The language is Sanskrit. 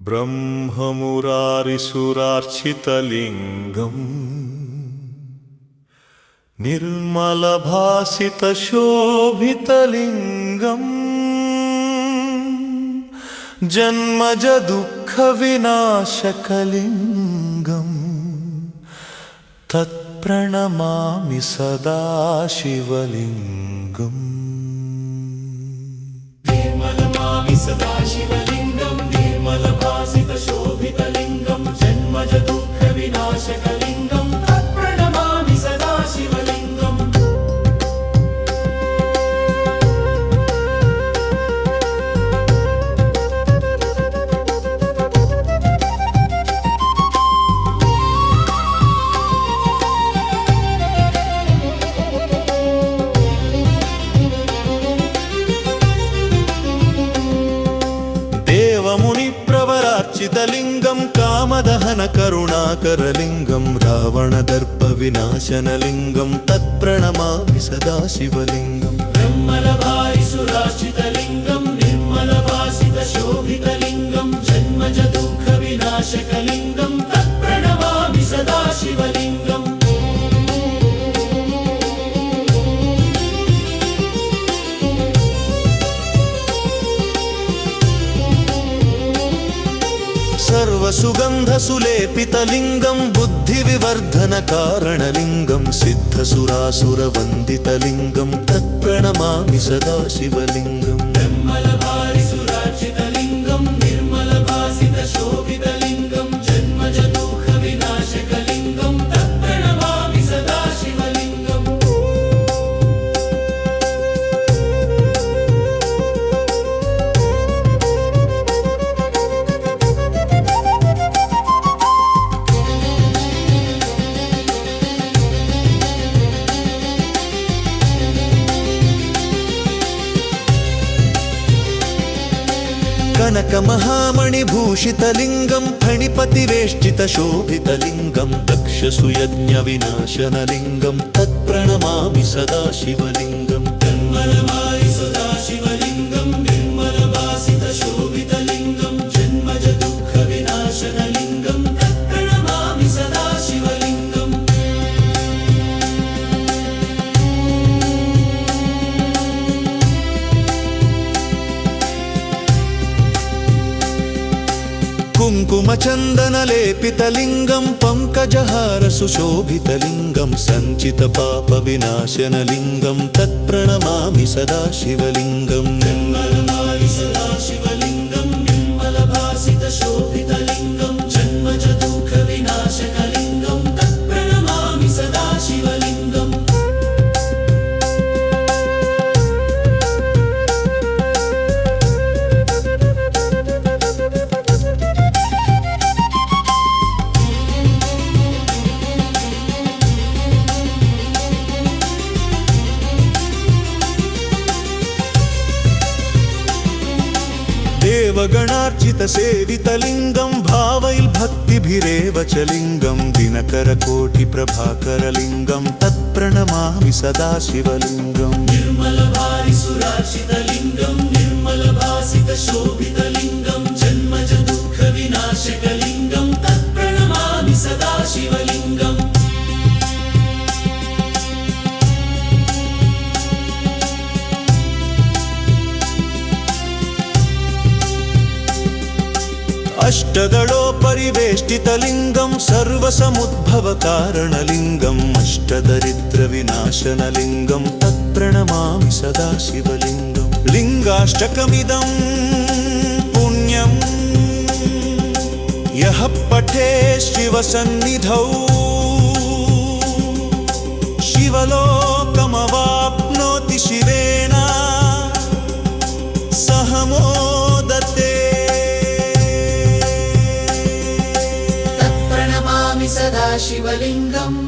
ब्रह्ममुरारिसुरार्चितलिङ्गम् निर्मलभासितशोभितलिङ्गम् जन्मजदुःखविनाशकलिङ्गम् तत्प्रणमामि सदा शिवलिङ्गम्। निर्मलमामि सदा शिवलिङ्गम् निर्मलभासितशोभितलिङ्गम् जन्मजदुःखविनाशकलिङ्गम् तत्प्रणमामि सदा शिवलिङ्गम्। देवमुनिप्रवरार्चितलिङ्गम् कामदहनकरुणाकरलिङ्गम् रावणदर्पविनाशनलिङ्गम् तत्प्रणमामि सदा शिवलिङ्गम्। ब्रह्मलभारिसुरार्चितलिङ्गम् निर्मलभासितशोभितलिङ्गम् जन्मजदुःखविनाशकलिङ्गम् तत्प्रणमामि सदा शिवलिङ्गम्। सर्वसुगन्धसुलेपितलिङ्गम् बुद्धिविवर्धनकारणलिङ्गम् सिद्धसुरासुरवन्दितलिङ्गम् तत्प्रणमामि सदा शिवलिङ्गम्। ब्रह्मलभारिसुरार्चितलिङ्गम् निर्मलभासितशोभितलिङ्गम् जन्मजदुःखविनाशकलिङ्गम् तत्प्रणमामि सदा शिवलिङ्गम्। कनकमहामणिभूषितलिङ्गम् फणिपतिवेष्टितशोभितलिङ्गम् दक्षसुयज्ञविनाशनलिङ्गम् तत्प्रणमामि सदा शिवलिङ्गम्। निर्मलभारिसुरार्चितलिङ्गम् निर्मलभासितशोभितलिङ्गम् जन्मजदुःखविनाशनलिङ्गम् तत्प्रणमामि सदा शिवलिङ्गम्। कुङ्कुमचन्दनलेपितलिङ्गम् पङ्कजहारसुशोभितलिङ्गम् सञ्चितपापविनाशनलिङ्गम् तत्प्रणमामि सदा शिवलिङ्गम्। निर्मलभारिसुरार्चितलिङ्गम् निर्मलभासितशोभितलिङ्गम् जन्मजदुःखविनाशकलिङ्गम् तत्प्रणमामि सदा शिवलिङ्गम्। देवगणार्चितसेवितलिङ्गम् भावैर्भक्तिभिरेव च लिङ्गम् दिनकरकोटिप्रभाकरलिङ्गम् तत्प्रणमामि सदा शिवलिङ्गम्। निर्मलभारिसुरार्चितलिङ्गम् निर्मलभासितशोभितलिङ्गम् जन्मजदुःखविनाशकलिङ्गम् तत्प्रणमामि सदा शिवलिङ्गम्। अष्टदलोपरिवेष्टितलिङ्गम् सर्वसमुद्भवकारणलिङ्गम् अष्टदरिद्रविनाशनलिङ्गम् तत्प्रणमामि सदा शिवलिङ्गम्। लिङ्गाष्टकमिदं पुण्यम् यः पठे शिवसन्निधौ शिवलोकमवाप्नोति शिवेन सह मोदते। तत्प्रणमामि सदा शिवलिङ्गम्।